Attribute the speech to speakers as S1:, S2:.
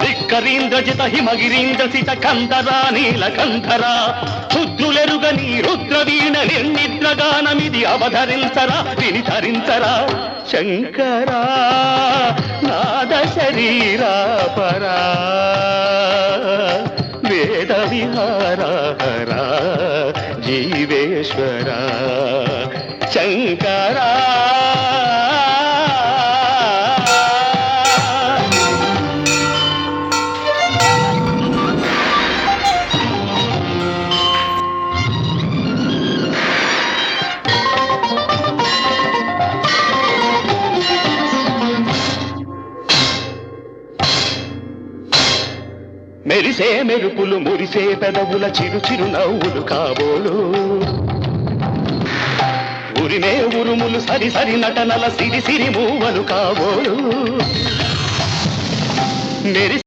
S1: ధిక్కరీంద్రజిత హిమగిరీంద్రసిత కంధరా నీలకంధరా రుద్రులెరుగని రుద్రవీణ నిర్నిద్రగానమిది అవధరించరా వినిధరించరా శంకరా నాద శరీరా పరా వేద విహారా జీవేశ్వరా శంకరా మెరిసే మెరుపులు మురిసే పెదవుల చిరు చిరు నవ్వులు కాబోలు ఉరిమే ఉరుములు సరి సరి నటనల సిరి సిరి మూవలు కాబోలు మెరి